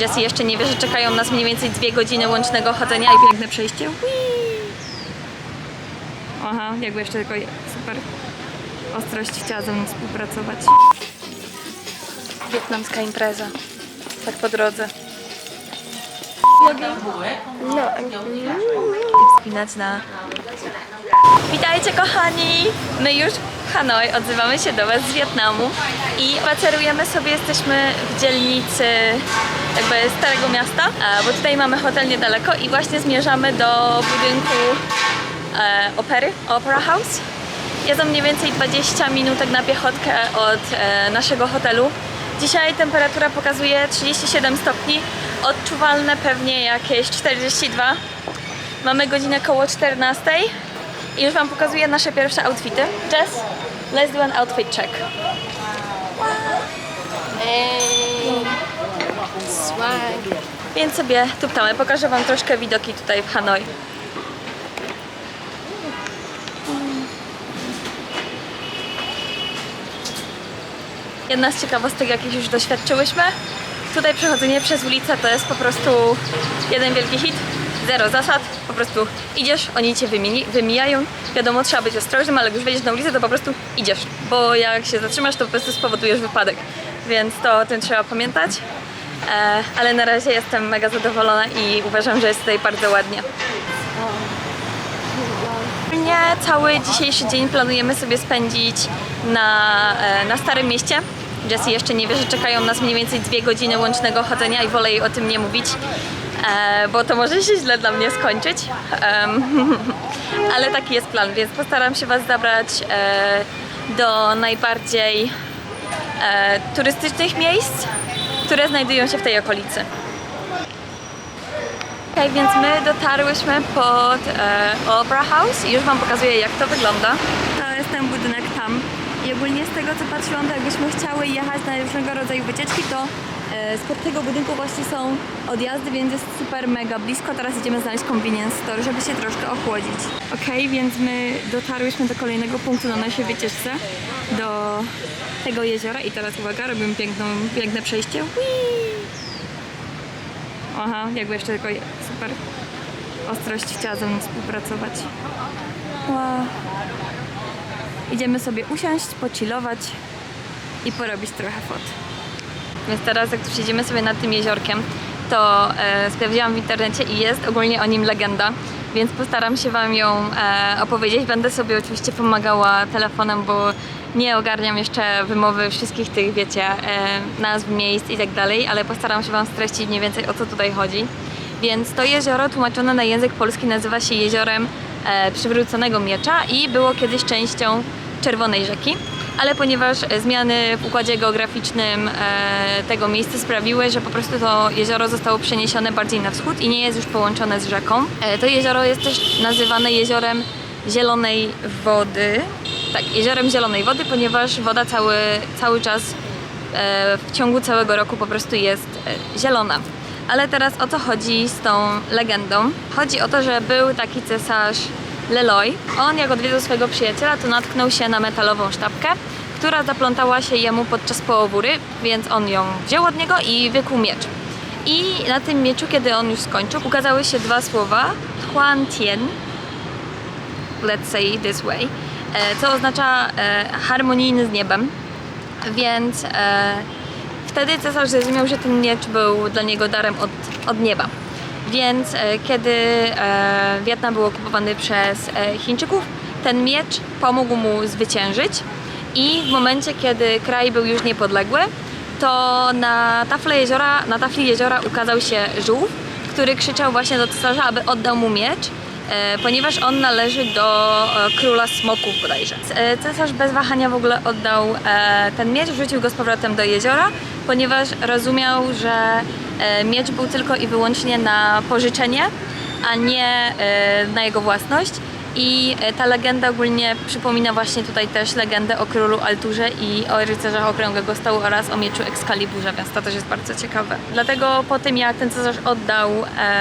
Jessie jeszcze nie wie, że czekają nas mniej więcej 2 godziny łącznego chodzenia i piękne przejście. Aha, jakby jeszcze tylko super ostrość chciała ze mną współpracować. Wietnamska impreza. Tak po drodze. No. I wspinać na... Witajcie kochani! My już w Hanoi, odzywamy się do Was z Wietnamu i spacerujemy sobie, jesteśmy w dzielnicy jakby Starego Miasta, bo tutaj mamy hotel niedaleko i właśnie zmierzamy do budynku opery, Opera House. Jest to mniej więcej 20 minutek na piechotkę od naszego hotelu. Dzisiaj temperatura pokazuje 37 stopni, odczuwalne pewnie jakieś 42. Mamy godzinę koło 14 i już Wam pokazuję nasze pierwsze outfity. Jess, let's do an outfit check. Swag. Więc sobie tuptamy. Pokażę Wam troszkę widoki tutaj w Hanoi. Jedna z ciekawostek, jakich już doświadczyłyśmy, tutaj przechodzenie przez ulicę to jest po prostu jeden wielki hit, zero zasad, po prostu idziesz, oni cię wymijają, wiadomo, trzeba być ostrożnym, ale jak już wejdziesz na ulicę, to po prostu idziesz, bo jak się zatrzymasz, to po prostu spowodujesz wypadek, więc to o tym trzeba pamiętać, ale na razie jestem mega zadowolona i uważam, że jest tutaj bardzo ładnie. Cały dzisiejszy dzień planujemy sobie spędzić na Starym Mieście. Jessie jeszcze nie wie, że czekają nas mniej więcej 2 godziny łącznego chodzenia i wolę jej o tym nie mówić, bo to może się źle dla mnie skończyć. Ale taki jest plan, więc postaram się Was zabrać do najbardziej turystycznych miejsc, które znajdują się w tej okolicy. Ok, więc my dotarłyśmy pod Opera House i już Wam pokazuję, jak to wygląda. To jest ten budynek tam. I ogólnie z tego, co patrzyłam, to jakbyśmy chciały jechać na różnego rodzaju wycieczki, to spod tego budynku właśnie są odjazdy, więc jest super mega blisko. Teraz idziemy znaleźć convenience store, żeby się troszkę ochłodzić. Ok, więc my dotarłyśmy do kolejnego punktu na naszej wycieczce, do tego jeziora i teraz uwaga, robimy piękne przejście. Aha, jakby jeszcze tylko super ostrość chciała ze mną współpracować. Wow. Idziemy sobie usiąść, pochillować i porobić trochę fot. Więc teraz jak tu siedzimy sobie nad tym jeziorkiem, to sprawdziłam w internecie i jest ogólnie o nim legenda, więc postaram się Wam ją opowiedzieć. Będę sobie oczywiście pomagała telefonem, bo nie ogarniam jeszcze wymowy wszystkich tych, wiecie, nazw miejsc i tak dalej, ale postaram się Wam streścić mniej więcej, o co tutaj chodzi. Więc to jezioro tłumaczone na język polski nazywa się Jeziorem Przywróconego Miecza i było kiedyś częścią Czerwonej Rzeki, ale ponieważ zmiany w układzie geograficznym tego miejsca sprawiły, że po prostu to jezioro zostało przeniesione bardziej na wschód i nie jest już połączone z rzeką. To jezioro jest też nazywane Jeziorem Zielonej Wody. Tak, Jeziorem Zielonej Wody, ponieważ woda cały czas w ciągu całego roku po prostu jest zielona. Ale teraz o co chodzi z tą legendą? Chodzi o to, że był taki cesarz Leloj. On jak odwiedzał swojego przyjaciela, to natknął się na metalową sztabkę, która zaplątała się jemu podczas połowu ryb, więc on ją wziął od niego i wykuł miecz. I na tym mieczu, kiedy on już skończył, ukazały się 2 słowa Huan Tian, let's say this way, co oznacza harmonijny z niebem, więc wtedy cesarz zrozumiał, że ten miecz był dla niego darem od nieba. Więc kiedy Wietnam był okupowany przez Chińczyków, ten miecz pomógł mu zwyciężyć i w momencie, kiedy kraj był już niepodległy, to na tafli jeziora ukazał się żółw, który krzyczał właśnie do cesarza, aby oddał mu miecz, ponieważ on należy do króla smoków bodajże. Cesarz bez wahania w ogóle oddał ten miecz, wrzucił go z powrotem do jeziora, ponieważ rozumiał, że miecz był tylko i wyłącznie na pożyczenie, a nie na jego własność. I ta legenda ogólnie przypomina właśnie tutaj też legendę o królu Arturze i o rycerzach Okrągłego Stołu oraz o mieczu Excaliburze, więc to też jest bardzo ciekawe. Dlatego po tym, jak ten cesarz oddał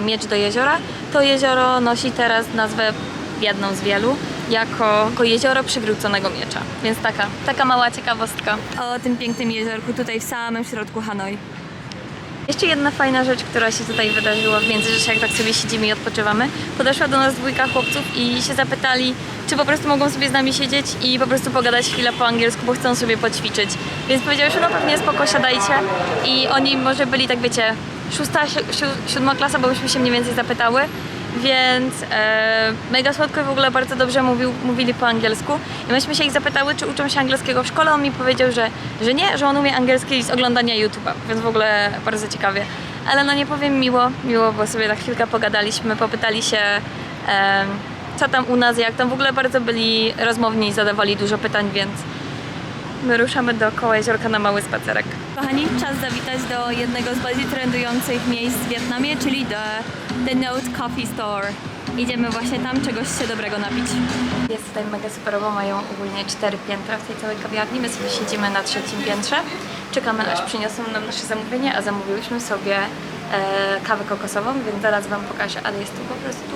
miecz do jeziora, to jezioro nosi teraz nazwę, jedną z wielu, jako jezioro przywróconego miecza. Więc taka mała ciekawostka o tym pięknym jeziorku tutaj w samym środku Hanoi. Jeszcze jedna fajna rzecz, która się tutaj wydarzyła w Międzyrzesze, jak tak sobie siedzimy i odpoczywamy. Podeszła do nas dwójka chłopców i się zapytali, czy po prostu mogą sobie z nami siedzieć i po prostu pogadać chwilę po angielsku, bo chcą sobie poćwiczyć. Więc powiedziałyśmy, no pewnie spoko, siadajcie. I oni może byli, tak wiecie, 7 klasa, bo myśmy się mniej więcej zapytały. Więc mega słodko i w ogóle bardzo dobrze mówili po angielsku. I myśmy się ich zapytały, czy uczą się angielskiego w szkole. On mi powiedział, że nie, że on umie angielski z oglądania YouTube'a, więc w ogóle bardzo ciekawie. Ale no nie powiem, miło, bo sobie tak chwilkę pogadaliśmy, popytali się co tam u nas, jak tam. W ogóle bardzo byli rozmowni i zadawali dużo pytań, więc my ruszamy dookoła jeziorka na mały spacerek. Kochani, czas zawitać do jednego z bardziej trendujących miejsc w Wietnamie, czyli do The Note Coffee Store. Idziemy właśnie tam czegoś się dobrego napić. Jest tutaj mega superowo, mają ogólnie 4 piętra w tej całej kawiarni. My sobie siedzimy na 3. piętrze. Czekamy, aż przyniosą nam nasze zamówienie, a zamówiłyśmy sobie kawę kokosową, więc zaraz wam pokażę, ale jest tu po prostu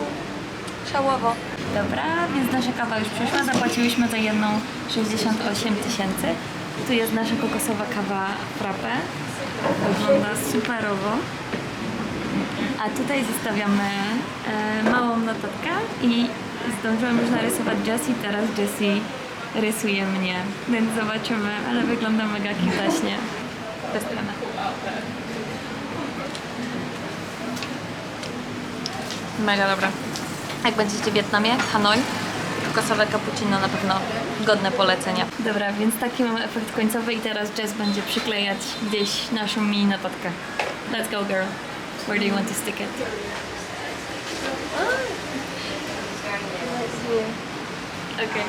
szałowo. Dobra, więc nasza kawa już przyszła, zapłaciłyśmy za jedną 68 000. Tu jest nasza kokosowa kawa frappe. Wygląda superowo. A tutaj zostawiamy małą notatkę i zdążyłam już narysować Jessie, teraz Jessie rysuje mnie, więc zobaczymy, ale wygląda mega kitaśnie. Testujemy. Mega dobra. Jak będziecie w Wietnamie, Hanoi, kokosowe cappuccino na pewno godne polecenia. Dobra, więc taki mamy efekt końcowy i teraz Jess będzie przyklejać gdzieś naszą mini notatkę. Let's go, girl. Where do you want to stick it? Okay.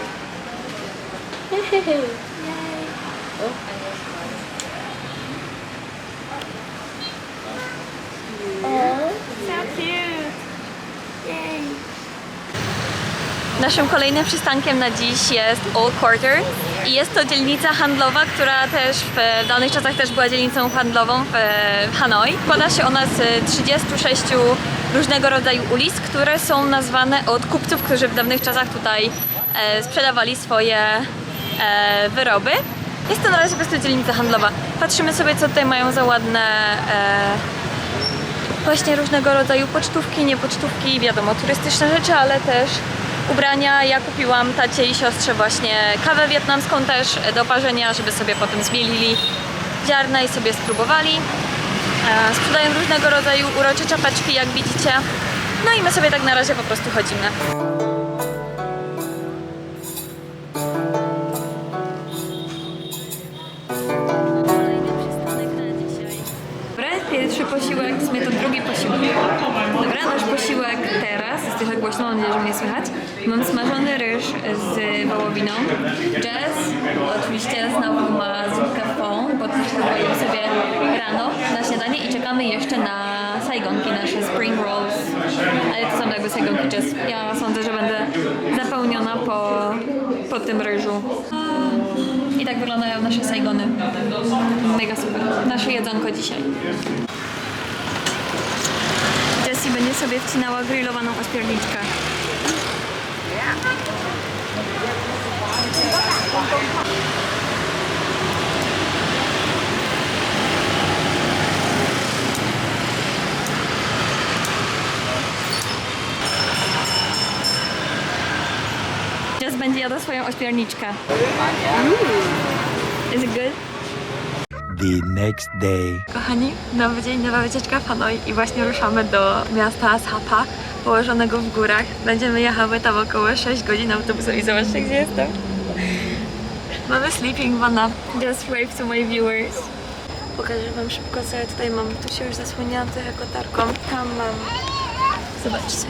So cute! Yay! Naszym kolejnym przystankiem na dziś jest Old Quarter i jest to dzielnica handlowa, która też w dawnych czasach też była dzielnicą handlową w Hanoi. Składa się ona z 36 różnego rodzaju ulic, które są nazwane od kupców, którzy w dawnych czasach tutaj sprzedawali swoje wyroby. Jest to na razie po prostu dzielnica handlowa. Patrzymy sobie, co tutaj mają za ładne właśnie różnego rodzaju pocztówki, niepocztówki, wiadomo, turystyczne rzeczy, ale też ubrania. Ja kupiłam tacie i siostrze właśnie kawę wietnamską też do parzenia, żeby sobie potem zmielili ziarna i sobie spróbowali. Sprzedają różnego rodzaju urocze czapeczki, jak widzicie. No i my sobie tak na razie po prostu chodzimy. Pierwszy posiłek, w sumie to drugi posiłek. Dobra, nasz posiłek teraz, jest trochę głośno, mam nadzieję, że mnie słychać. Mam smażony ryż z wołowiną. Jess oczywiście znowu ma zupkę pho, bo też zrobiłem sobie rano na śniadanie i czekamy jeszcze na sajgonki, nasze spring rolls. Ale to są jakby sajgonki Jess. Ja sądzę, że będę zapełniona po tym ryżu. I tak wyglądają nasze sajgony. Mega super. Nasze jedzonko dzisiaj. Jessie będzie sobie wcinała grillowaną ośmiorniczkę. Jess będzie jadła swoją ośmiorniczkę. Is it good? The next day. Kochani, nowy dzień, nowa wycieczka w Hanoi i właśnie ruszamy do miasta Sapa, położonego w górach. Będziemy jechały tam około 6 godzin autobusem i zobaczcie, gdzie jestem. Mamy sleeping vana. Just wave to my viewers. Pokażę wam szybko, co ja tutaj mam. Tu się już zasłoniłam trochę kotarką. Tam mam, zobaczcie,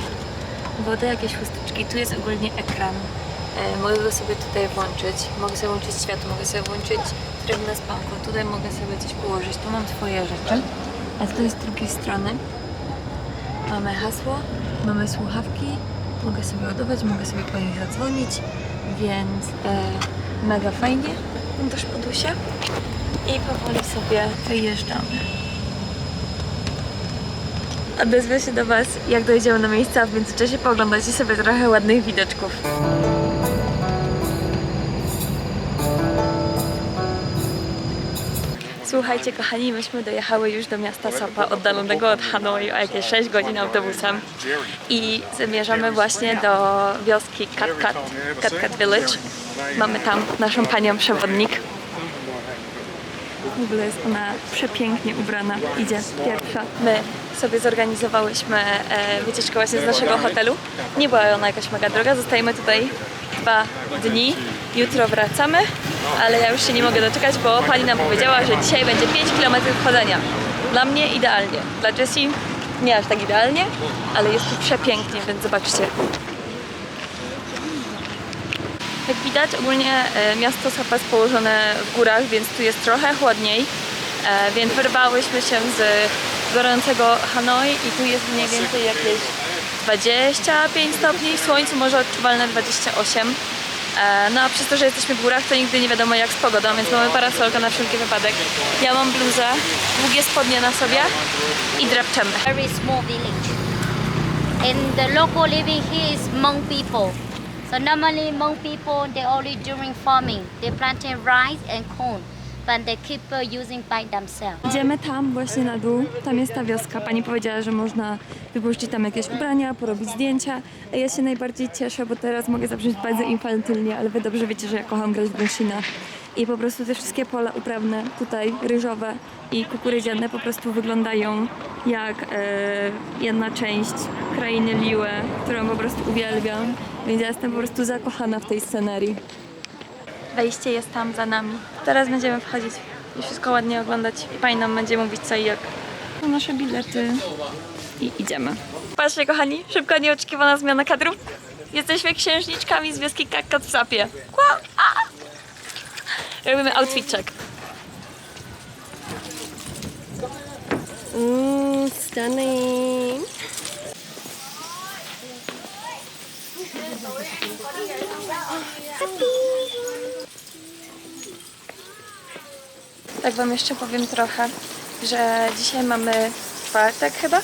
wodę, jakieś chusteczki. Tu jest ogólnie ekran. Mogę go sobie tutaj włączyć, mogę sobie włączyć światło, mogę sobie włączyć tryb na spanko, tutaj mogę sobie coś położyć, tu mam swoje rzeczy, a tutaj z drugiej strony mamy hasło, mamy słuchawki, mogę sobie ładować, mogę sobie po nich zadzwonić, więc mega fajnie, mam też podusie i powoli sobie wyjeżdżamy. Odezwę się do Was, jak dojedziemy na miejsce, a w międzyczasie pooglądacie sobie trochę ładnych widoczków. Słuchajcie kochani, myśmy dojechały już do miasta Sapa, oddalonego od Hanoi o jakieś 6 godzin autobusem i zamierzamy właśnie do wioski Cat Village. Mamy tam naszą panią przewodnik. W ogóle jest ona przepięknie ubrana, idzie pierwsza. My sobie zorganizowałyśmy wycieczkę właśnie z naszego hotelu. Nie była ona jakaś mega droga, zostajemy tutaj 2 dni. Jutro wracamy, ale ja już się nie mogę doczekać, bo pani nam powiedziała, że dzisiaj będzie 5 km chodzenia. Dla mnie idealnie, dla Jessie nie aż tak idealnie, ale jest tu przepięknie, więc zobaczcie. Jak widać, ogólnie miasto Sapa jest położone w górach, więc tu jest trochę chłodniej, więc wyrwałyśmy się z gorącego Hanoi i tu jest mniej więcej jakieś 25 stopni, w słońcu może odczuwalne 28. No a przez to, że jesteśmy w górach, to nigdy nie wiadomo jak z pogodą, więc mamy parasolkę na wszelki wypadek. Ja mam bluzę, długie spodnie na sobie i drapczemy. Very small village. And the local living here is Hmong people. So normally Hmong people, they only during farming. They planting rice and corn, but they keep using by themselves. Idziemy tam właśnie na dół, tam jest ta wioska. Pani powiedziała, że można wypuścić tam jakieś ubrania, porobić zdjęcia. A ja się najbardziej cieszę, bo teraz mogę zabrzmieć bardzo infantylnie, ale wy dobrze wiecie, że ja kocham grać w gęsina. I po prostu te wszystkie pola uprawne tutaj, ryżowe i kukurydziane po prostu wyglądają jak jedna część krainy Liue, którą po prostu uwielbiam. Więc ja jestem po prostu zakochana w tej scenerii. Wejście jest tam za nami. Teraz będziemy wchodzić i wszystko ładnie oglądać. I pani nam będzie mówić co i jak. To nasze bilety i idziemy. Patrzcie kochani, szybka nieoczekiwana zmiana kadrów. Jesteśmy księżniczkami z wioski Cat w Sapie. Robimy outfit check. Stunning. Tak wam jeszcze powiem trochę, że dzisiaj mamy czwartek chyba.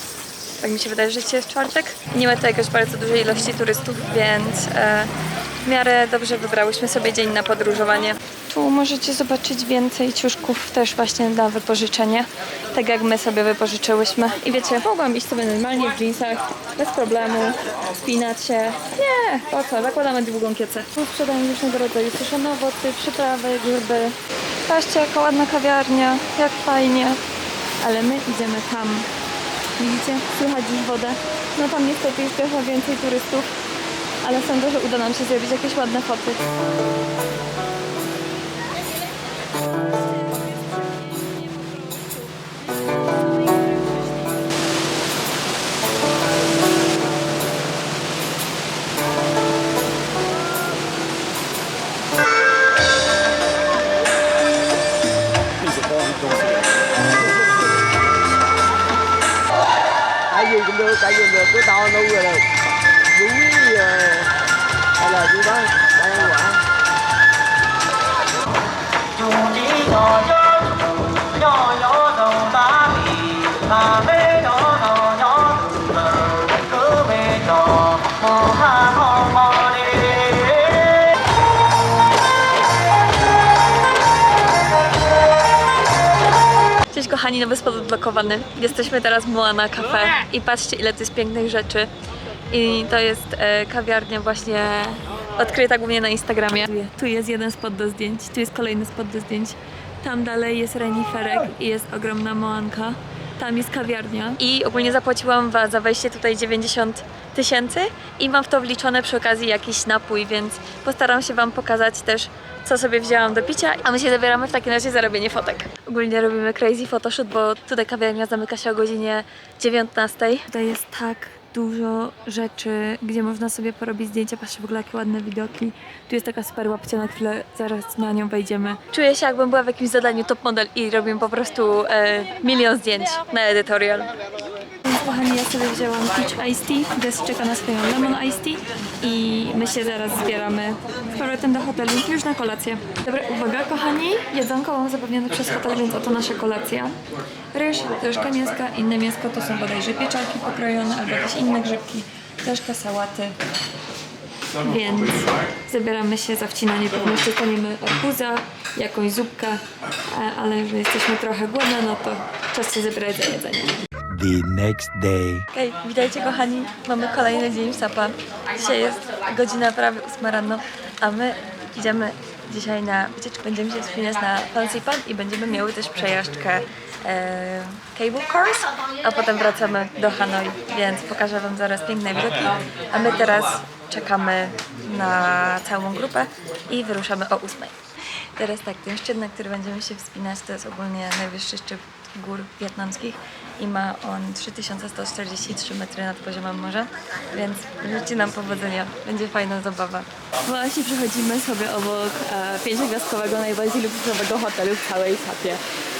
Tak mi się wydaje, że dzisiaj jest czwartek. Nie ma tu jakoś bardzo dużej ilości turystów, więc w miarę dobrze wybrałyśmy sobie dzień na podróżowanie. Tu możecie zobaczyć więcej ciuszków też właśnie na wypożyczenie. Tak jak my sobie wypożyczyłyśmy. I wiecie, mogłam iść sobie normalnie w jeansach, bez problemu, spinać się. Nie, po co? Zakładamy długą kiecę. Tu sprzedają różnego rodzaju suszone owoce, przyprawy, grzyby. Patrzcie, jaka ładna kawiarnia, jak fajnie. Ale my idziemy tam. Widzicie? Słychać już wodę. No tam niestety jest trochę więcej turystów, ale sądzę, że uda nam się zrobić jakieś ładne foty. Cái gì được, cứ to nu rồi được. Núi hay là gì đó, đây ăn quả. Dù chỉ nhỏ nhỏ đầu ta thì ta bé nhỏ cứ về trò mò ha mò đi. Cześć kochani, nowy spot odblokowany. Jesteśmy teraz w Moana Cafe i patrzcie ile tu jest pięknych rzeczy. I to jest kawiarnia właśnie odkryta głównie na Instagramie. Tu jest jeden spot do zdjęć, tu jest kolejny spot do zdjęć. Tam dalej jest reniferek i jest ogromna Moanka. Tam jest kawiarnia. I ogólnie zapłaciłam za wejście tutaj 90 000 i mam w to wliczone przy okazji jakiś napój, więc postaram się wam pokazać też co sobie wzięłam do picia, a my się zabieramy w takim razie za robienie fotek. Ogólnie robimy crazy photoshoot, bo tutaj kawiarnia zamyka się o godzinie 19. Tutaj jest tak dużo rzeczy, gdzie można sobie porobić zdjęcia. Patrzcie w ogóle jakie ładne widoki. Tu jest taka super łapcia, na chwilę zaraz na nią wejdziemy. Czuję się jakbym była w jakimś zadaniu top model i robimy po prostu milion zdjęć na editorial. Więc kochani, ja sobie wzięłam Peach Iced Tea, Jess czeka na swoją Lemon Iced Tea i my się zaraz zbieramy z powrotem do hotelu już na kolację. Dobra, uwaga kochani, jedzonko mam zapewnione przez hotel, więc oto nasza kolacja. Ryż, troszkę mięska, inne mięsko to są bodajże pieczarki pokrojone albo jakieś inne grzybki, troszkę sałaty więc zabieramy się za wcinanie. Pewnie jeszcze staniemy arbuza, jakąś zupkę, ale że jesteśmy trochę głodne, no to czas się zabierać za jedzenie. The next day. Hej, witajcie kochani, mamy kolejny dzień w Sapa. Dzisiaj jest godzina prawie 8 rano, a my idziemy dzisiaj na wycieczkę. Będziemy się wspinać na Fancy Pan i będziemy miały też przejażdżkę cable cars, a potem wracamy do Hanoi, więc pokażę wam zaraz piękne widoki, a my teraz czekamy na całą grupę i wyruszamy o 8. Teraz tak, ten szczyt, na który będziemy się wspinać, to jest ogólnie najwyższy szczyt gór wietnamskich i ma on 3143 metry nad poziomem morza, więc życzę nam powodzenia, będzie fajna zabawa. Właśnie przechodzimy sobie obok 5-gwiazdkowego, najbardziej luksusowego hotelu w całej Sapie,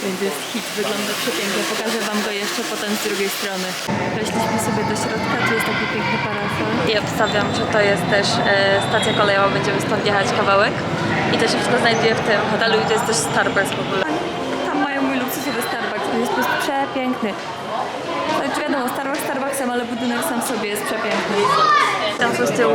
więc jest hit, wygląda przepięknie, pokażę wam go jeszcze potem z drugiej strony. Weszliśmy sobie do środka, tu jest taki piękny parasol. I obstawiam, że to jest też stacja kolejowa, będziemy stąd jechać kawałek i to się wszystko znajduje w tym hotelu i to jest też Starbucks w ogóle. Tam mają mój luksusowy Starbucks, on jest po prostu przepiękny. Znaczy wiadomo, Starbucks Starbucksem, ale budynek sam w sobie jest przepiękny. Tam są z tyłu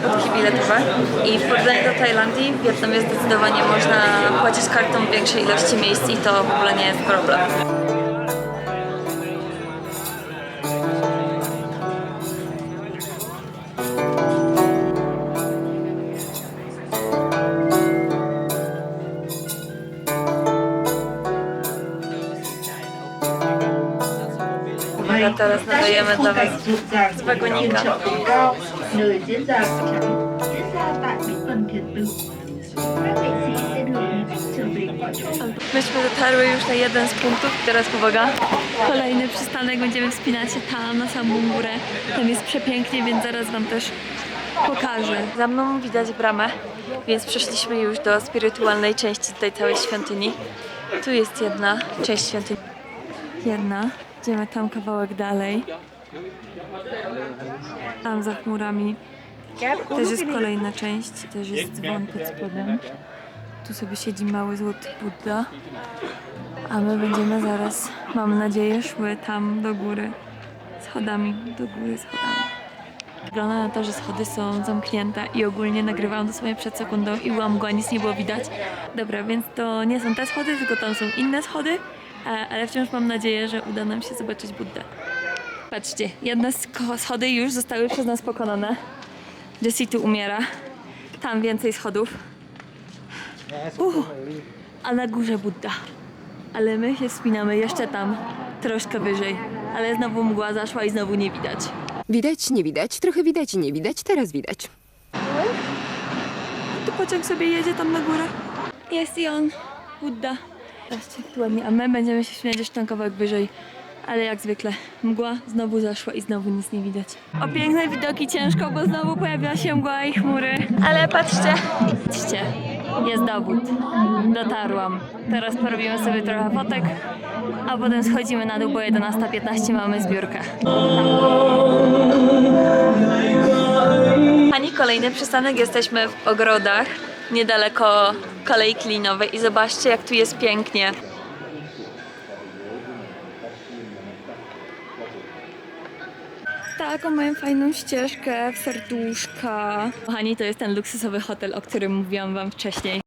budki biletowe i w porównaniu do Tajlandii w Wietnamie zdecydowanie można płacić kartą w większej ilości miejsc i to w ogóle nie jest problem. A teraz nadajemy dla was z wagonika. Nơi diễn ra tại Mỹ Vân Thiền Tự. Các nghệ sĩ sẽ được trở về cõi trời. Myśmy dotarły już na jeden z punktów, teraz uwaga. Kolejny przystanek, będziemy wspinać się tam na samą górę. Tam jest przepięknie, więc zaraz wam też pokażę. Za mną widać bramę, więc przeszliśmy już do spirytualnej części tej całej świątyni. Tu jest jedna część świątyni. Idziemy tam kawałek dalej. Tam za chmurami też jest kolejna część, też jest dzwon pod spodem. Tu sobie siedzi mały złoty Budda. A my będziemy zaraz, mam nadzieję, szły tam do góry schodami, schodami. Wygląda na to, że schody są zamknięte i ogólnie nagrywałam dosłownie przed sekundą i była mgła, nic nie było widać. Dobra, więc to nie są te schody, tylko tam są inne schody, ale wciąż mam nadzieję, że uda nam się zobaczyć Buddę. Patrzcie, jedne schody już zostały przez nas pokonane. Jessie tu umiera. Tam więcej schodów. A na górze Budda. Ale my się wspinamy jeszcze tam, troszkę wyżej. Ale znowu mgła zaszła i znowu nie widać. Widać, nie widać, trochę widać i nie widać, teraz widać. Tu pociąg sobie jedzie tam na górę. Jest i on, Budda. Zobaczcie jak tu ładnie, a my będziemy się śmiać jeszcze tam kawałek wyżej. Ale jak zwykle mgła znowu zaszła i znowu nic nie widać. O piękne widoki ciężko, bo znowu pojawia się mgła i chmury. Ale patrzcie, jest dowód. Dotarłam. Teraz porobimy sobie trochę fotek, a potem schodzimy na dół, bo 11:15 mamy zbiórkę. Ani kolejny przystanek, jesteśmy w ogrodach, niedaleko kolei klinowej i zobaczcie jak tu jest pięknie. Taką mają fajną ścieżkę w serduszka. Kochani, to jest ten luksusowy hotel, o którym mówiłam wam wcześniej.